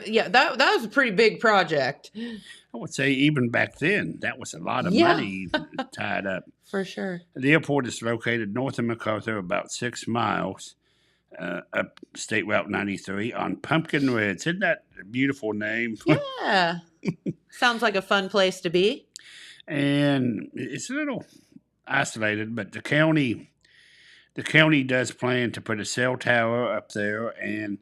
Yeah, that was a pretty big project. I would say even back then, that was a lot of money tied up. For sure. The airport is located north of MacArthur, about 6 miles up State Route 93 on Pumpkin Ridge. Isn't that a beautiful name? Yeah. Sounds like a fun place to be. And it's a little isolated, but the county does plan to put a cell tower up there, and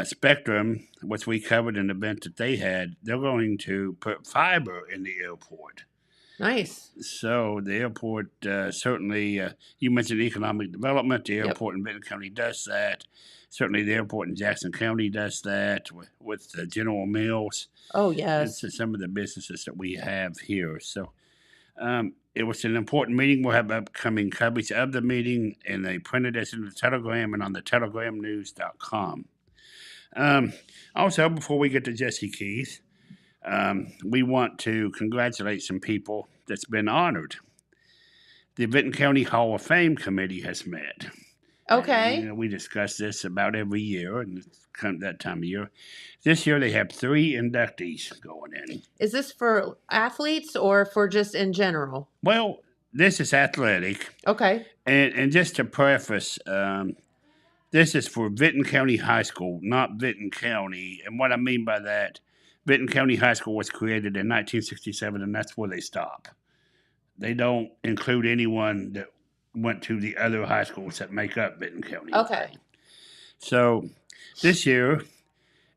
Spectrum, which we covered in an event that they had, they're going to put fiber in the airport. Nice. So the airport certainly, you mentioned economic development. The airport in Benton County does that. Certainly the airport in Jackson County does that with General Mills. Oh, yes. It's some of the businesses that we have here. So it was an important meeting. We'll have upcoming coverage of the meeting, and they printed it in the Telegram and on the telegramnews.com. Also, before we get to Jesse Keith, we want to congratulate some people that's been honored. The Vinton County Hall of Fame Committee has met. Okay. And, we discuss this about every year, and it's come that time of year. This year they have 3 inductees going in. Is this for athletes or for just in general? Well, this is athletic. Okay. And just to preface, this is for Vinton County High School, not Vinton County. And what I mean by that, Vinton County High School was created in 1967, and that's where they stop. They don't include anyone that went to the other high schools that make up Vinton County. Okay. So this year,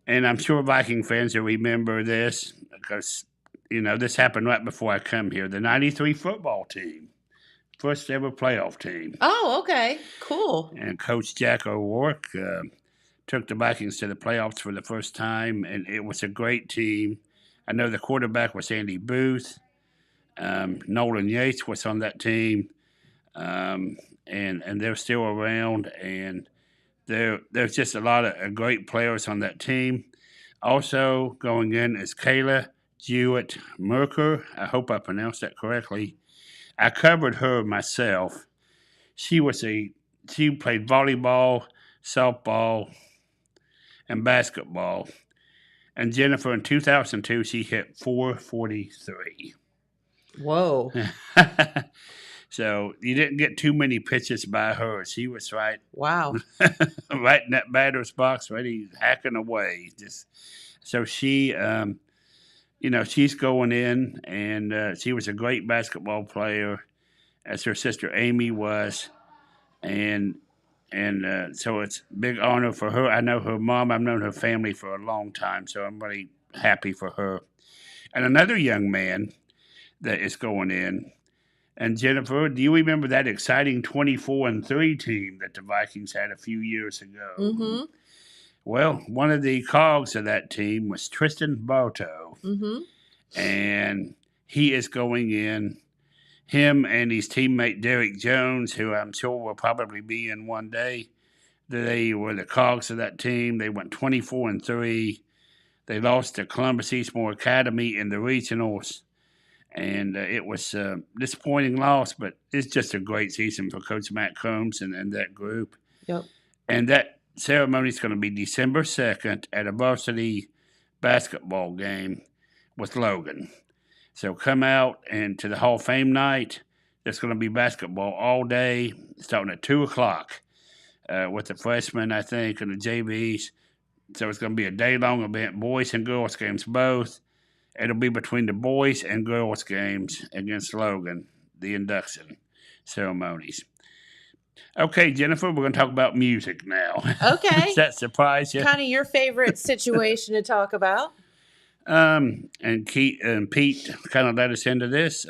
and I'm sure Viking fans will remember this because, this happened right before I come here, the 93 football team. First ever playoff team. Oh, okay. Cool. And Coach Jack O'Rourke took the Vikings to the playoffs for the first time, and it was a great team. I know the quarterback was Andy Booth. Nolan Yates was on that team, and they're still around. And there's just a lot of great players on that team. Also going in is Kayla Jewett Merker. I hope I pronounced that correctly. I covered her myself. She played volleyball, softball, and basketball. And Jennifer, in 2002, she hit .443. Whoa. So you didn't get too many pitches by her. She was right Wow. right in that batter's box, ready hacking away. Just so she, she's going in, and she was a great basketball player, as her sister Amy was, and so it's a big honor for her. I know her mom. I've known her family for a long time, so I'm really happy for her. And another young man that is going in. And Jennifer, do you remember that exciting 24-3 team that the Vikings had a few years ago? Mm-hmm. Well, one of the cogs of that team was Tristan Bartow. Mm-hmm. And he is going in. Him and his teammate Derek Jones, who I'm sure will probably be in one day, they were the cogs of that team. They went 24-3. They lost to Columbus Eastmore Academy in the regionals. And it was a disappointing loss, but it's just a great season for Coach Matt Combs and that group. Yep. And that ceremony is going to be December 2nd at a varsity basketball game with Logan. So come out and to the Hall of Fame night. There's going to be basketball all day, starting at 2 o'clock with the freshmen, I think, and the JVs. So it's going to be a day-long event, boys and girls games both. It'll be between the boys and girls games against Logan, the induction ceremonies. Okay, Jennifer, we're going to talk about music now. Okay. Does that surprise you? Kind of your favorite situation to talk about. And Pete kind of led us into this.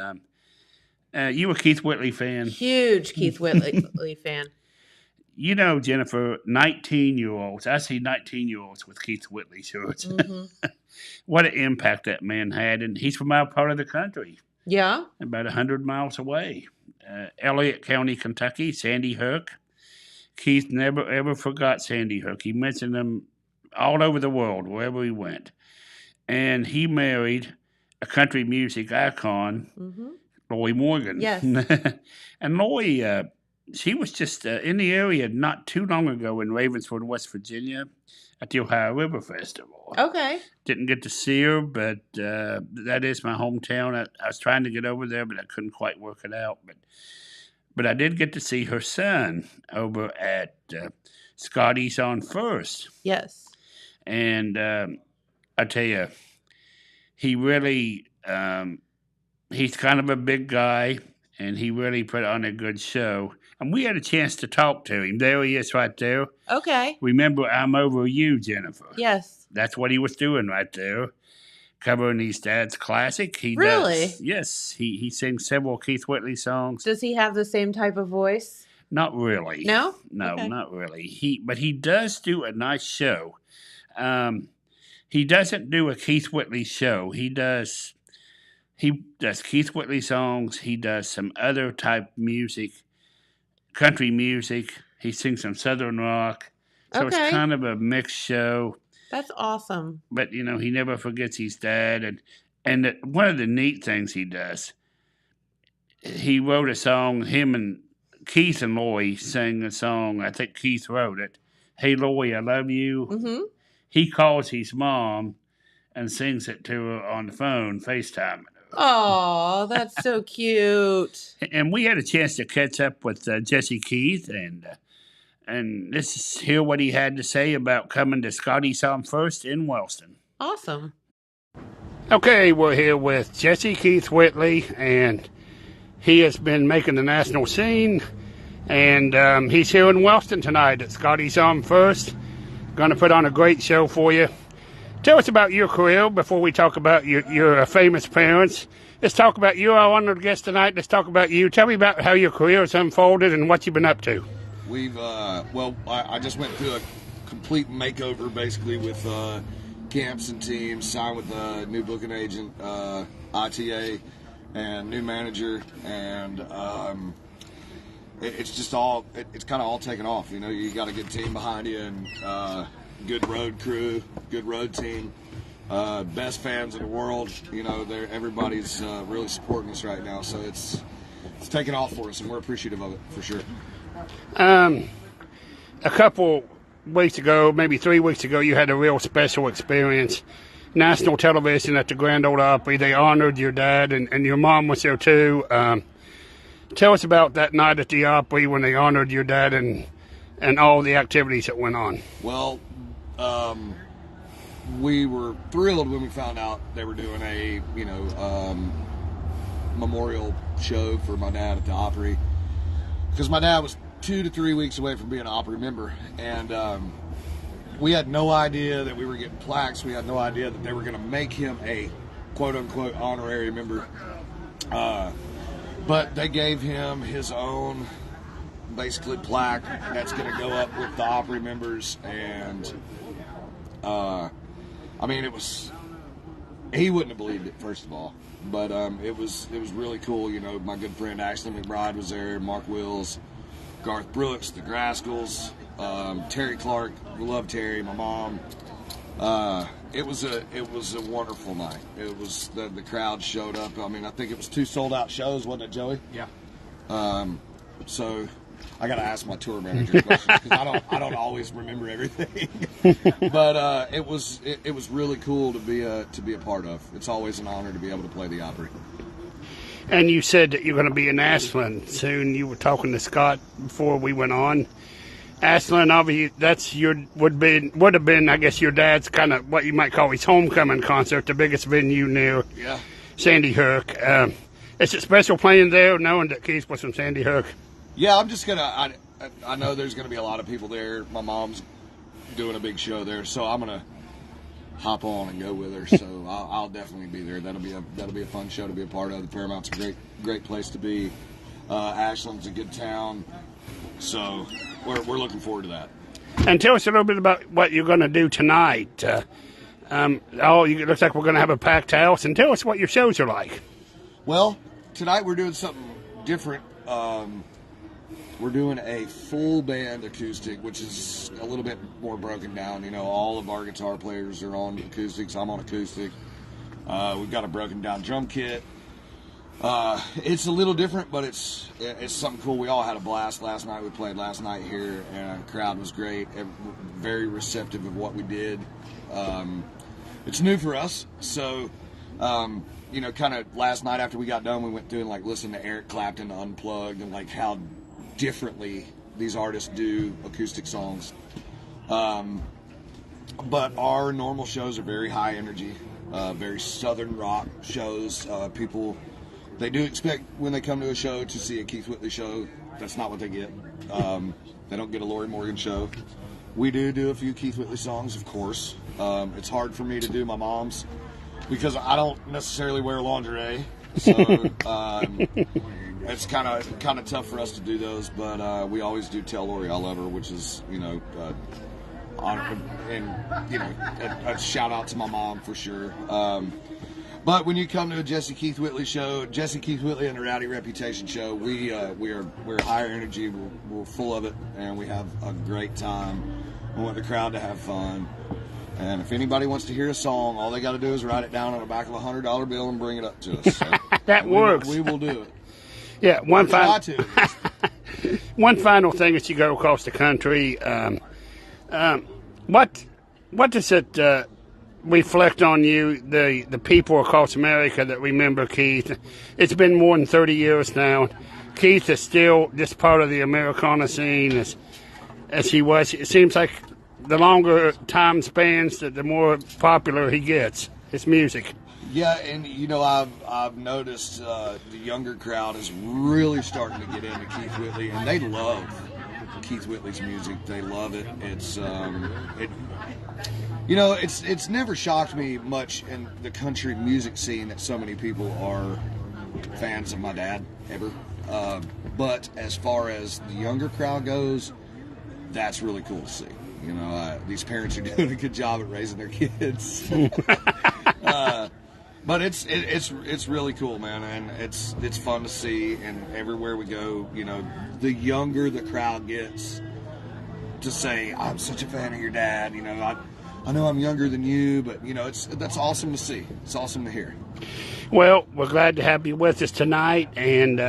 You a Keith Whitley fan? Huge Keith Whitley fan. You know, Jennifer, 19-year-olds. I see 19-year-olds with Keith Whitley shirts. Mm-hmm. What an impact that man had. And he's from our part of the country. Yeah. About 100 miles away. Elliott County, Kentucky, Sandy Hook. Keith never, ever forgot Sandy Hook. He mentioned them all over the world, wherever he went. And he married a country music icon, Lori Morgan. Yes. And Lori, she was just in the area not too long ago in Ravenswood, West Virginia, at the Ohio River Festival. Okay. Didn't get to see her, but that is my hometown. I was trying to get over there, but I couldn't quite work it out. But I did get to see her son over at Scotty's on First. Yes. And I tell you, he really, he's kind of a big guy, and he really put on a good show. And we had a chance to talk to him. There he is right there. Okay. Remember, I'm Over You, Jennifer. Yes. That's what he was doing right there, covering his dad's classic. He Really? does. Yes. He sings several Keith Whitley songs. Does he have the same type of voice? Not really. No? No, Okay. not really. But he does do a nice show. He doesn't do a Keith Whitley show. He does Keith Whitley songs. He does some other type music, country music. He sings some Southern rock. So Okay. it's kind of a mixed show. That's awesome. But, he never forgets his dad. And one of the neat things he does, he wrote a song, him and Keith and Lori sang a song. I think Keith wrote it. Hey, Lori, I love you. Mm-hmm. He calls his mom and sings it to her on the phone, FaceTiming her. Oh, that's so cute. And we had a chance to catch up with Jesse Keith, and this is hear what he had to say about coming to Scotty's on First in Wellston. Awesome. Okay, we're here with Jesse Keith Whitley, and he has been making the national scene, and he's here in Wellston tonight at Scotty's on First. Going to put on a great show for you. Tell us about your career before we talk about your famous parents. Let's talk about you, our honored guest tonight. Let's talk about you. Tell me about how your career has unfolded and what you've been up to. I just went through a complete makeover basically with camps and teams, signed with a new booking agent, ITA, and new manager, and it's just all, it's kind of all taken off. You got a good team behind you, and good road crew, good road team, best fans in the world. Everybody's really supporting us right now, so it's taken off for us, and we're appreciative of it for sure. A couple weeks ago, maybe 3 weeks ago, you had a real special experience. national television at the Grand Ole Opry. They honored your dad, and your mom was there too. Tell us about that night at the Opry when they honored your dad and all the activities that went on. Well, we were thrilled when we found out they were doing a, memorial show for my dad at the Opry, because my dad was 2 to 3 weeks away from being an Opry member, and we had no idea that we were getting plaques. We had no idea that they were going to make him a quote-unquote honorary member, but they gave him his own basically plaque that's going to go up with the Opry members, and it was, he wouldn't have believed it, first of all, but it was really cool. My good friend Ashley McBride was there, Mark Wills, Garth Brooks, the Grascals, Terry Clark. We love Terry, my mom. It was a wonderful night. It was the crowd showed up. I think it was 2 sold out shows, wasn't it, Joey? Yeah. So I got to ask my tour manager questions because I don't always remember everything. But it was really cool to be a part of. It's always an honor to be able to play the Opry. And you said that you're going to be in Ashland soon. You were talking to Scott before we went on. Ashland, obviously, that's would have been, I guess, your dad's kind of what you might call his homecoming concert, the biggest venue near Sandy Hook. Is it special playing there, knowing that Keith was from Sandy Hook? Yeah, I'm just gonna. I know there's gonna be a lot of people there. My mom's doing a big show there, so I'm gonna hop on and go with her. So I'll definitely be there. That'll be a fun show to be a part of. The Paramount's a great place to be. Ashland's a good town, so we're looking forward to that. And tell us a little bit about what you're going to do tonight. It looks like we're going to have a packed house. And tell us what your shows are like. Well, tonight we're doing something different. We're doing a full band acoustic, which is a little bit more broken down. All of our guitar players are on acoustics. I'm on acoustic. We've got a broken down drum kit. It's a little different, but it's something cool. We all had a blast last night. We played last night here, and the crowd was great. Very receptive of what we did. It's new for us, so kind of last night after we got done, we went through and listened to Eric Clapton Unplugged and how differently these artists do acoustic songs. But our normal shows are very high energy, very southern rock shows. People, they do expect when they come to a show to see a Keith Whitley show. That's not what they get. They don't get a Lori Morgan show. We do a few Keith Whitley songs, of course. It's hard for me to do my mom's because I don't necessarily wear lingerie, so it's kind of tough for us to do those. But we always do Tell Lori I Love Her, which is a shout out to my mom for sure. But when you come to a Jesse Keith Whitley show, Jesse Keith Whitley and the Rowdy Reputation show, we're higher energy, we're full of it, and we have a great time. We want the crowd to have fun. And if anybody wants to hear a song, all they got to do is write it down on the back of a $100 bill and bring it up to us. So that works. We will do it. Yeah, one final thing as you go across the country. What does it reflect on you, the people across America that remember Keith? It's been more than 30 years now. Keith is still just part of the Americana scene as he was. It seems like the longer time spans, the more popular he gets, his music. Yeah, and I've noticed the younger crowd is really starting to get into Keith Whitley, and they love Keith Whitley's music. They love it. It's never shocked me much in the country music scene that so many people are fans of my dad ever. But as far as the younger crowd goes, that's really cool to see. These parents are doing a good job at raising their kids. But it's really cool, man, and it's fun to see. And everywhere we go, the younger the crowd gets, to say, "I'm such a fan of your dad." I know I'm younger than you, but that's awesome to see. It's awesome to hear. Well, we're glad to have you with us tonight, and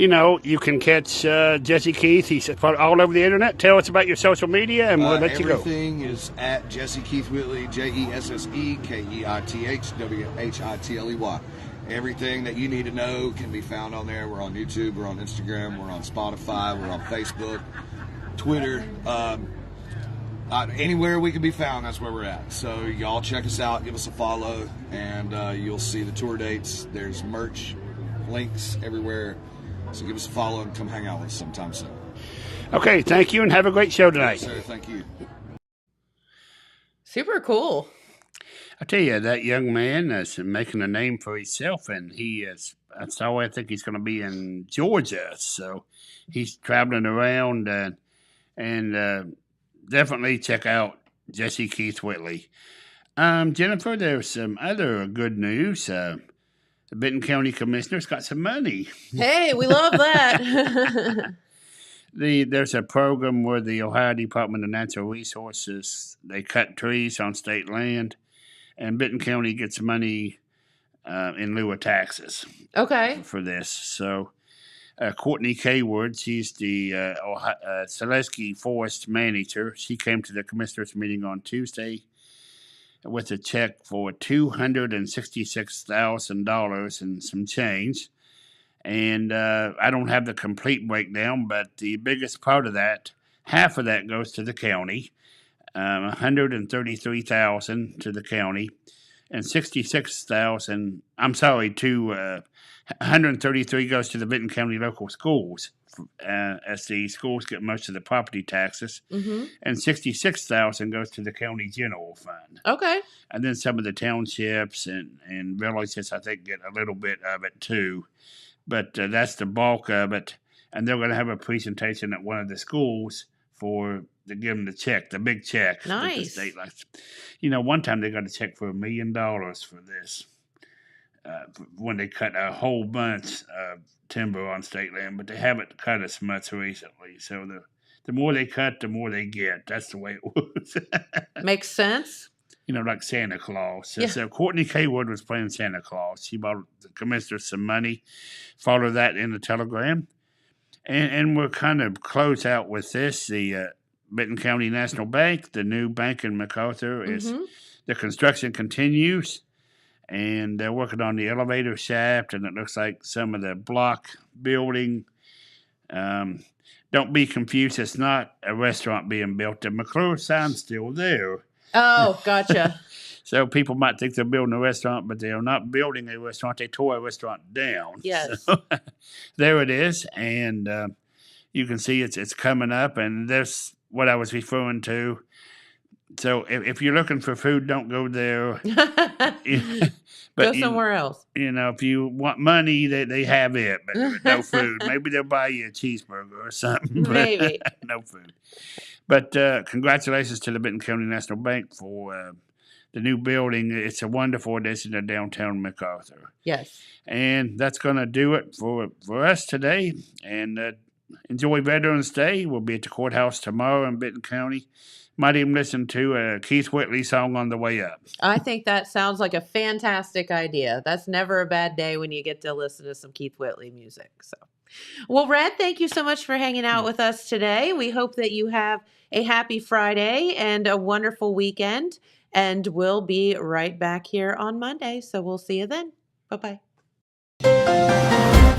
You know, you can catch Jesse Keith. He's all over the internet. Tell us about your social media, and we'll let you go. Everything is at Jesse Keith Whitley, JesseKeithWhitley. Everything that you need to know can be found on there. We're on YouTube, we're on Instagram, we're on Spotify, we're on Facebook, Twitter. Anywhere we can be found, that's where we're at. So y'all check us out, give us a follow, and you'll see the tour dates. There's merch, links everywhere. So give us a follow and come hang out with us sometime soon. Okay, thank you, and have a great show tonight. Yes, sir, thank you. Super cool. I tell you, that young man is making a name for himself, and he is. That's all I think he's going to be in Georgia. So he's traveling around, and definitely check out Jesse Keith Whitley. Jennifer, there's some other good news. The Benton County Commissioner's got some money. Hey, we love that. There's a program where the Ohio Department of Natural Resources, they cut trees on state land, and Benton County gets money in lieu of taxes. Okay. For this. So Courtney Kayward, she's the Selesky Forest manager. She came to the commissioners meeting on Tuesday with a check for $266,000 and some change. And I don't have the complete breakdown, but the biggest part of that, half of that goes to the county, $133,000 to the county, and $133 goes to the Benton County local schools, as the schools get most of the property taxes, and $66,000 goes to the county general fund. Okay. And then some of the townships and villages, I think, get a little bit of it too. But that's the bulk of it. And they're going to have a presentation at one of the schools to give them the check, the big check. Nice. That the state likes. You know, one time they got a check for $1 million for this when they cut a whole bunch of timber on state land, but they haven't cut as much recently. So the more they cut, the more they get. That's the way it was. Makes sense. You know, like Santa Claus. Yeah. So Courtney Kayward was playing Santa Claus. She bought the commissioner some money. Follow that in the telegram. And we'll kind of close out with this. The Benton County National Bank, the new bank in MacArthur, the construction continues. And they're working on the elevator shaft, and it looks like some of the block building. Don't be confused. It's not a restaurant being built. The McClure sign's still there. Oh, gotcha. So people might think they're building a restaurant, but they are not building a restaurant. They tore a restaurant down. Yes. So, there it is. And you can see it's coming up. And that's what I was referring to. So if you're looking for food, don't go there. Go somewhere else. You know, if you want money, they have it, but no food. Maybe they'll buy you a cheeseburger or something. Maybe. No food. But congratulations to the Benton County National Bank for the new building. It's a wonderful addition to downtown MacArthur. Yes. And that's going to do it for us today. And enjoy Veterans Day. We'll be at the courthouse tomorrow in Benton County. Might even listen to a Keith Whitley song on the way up. I think that sounds like a fantastic idea. That's never a bad day when you get to listen to some Keith Whitley music. So, well, Red, thank you so much for hanging out with us today. We hope that you have a happy Friday and a wonderful weekend. And we'll be right back here on Monday. So we'll see you then. Bye-bye.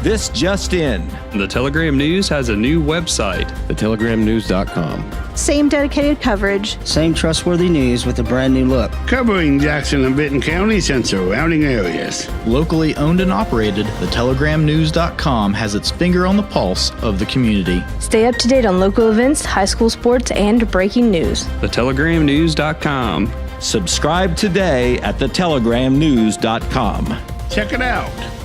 This just in. The Telegram News has a new website, thetelegrammnews.com. Same dedicated coverage. Same trustworthy news with a brand new look. Covering Jackson and Benton counties and surrounding areas. Locally owned and operated, thetelegrammnews.com has its finger on the pulse of the community. Stay up to date on local events, high school sports, and breaking news. thetelegrammnews.com. Subscribe today at thetelegrammnews.com. Check it out.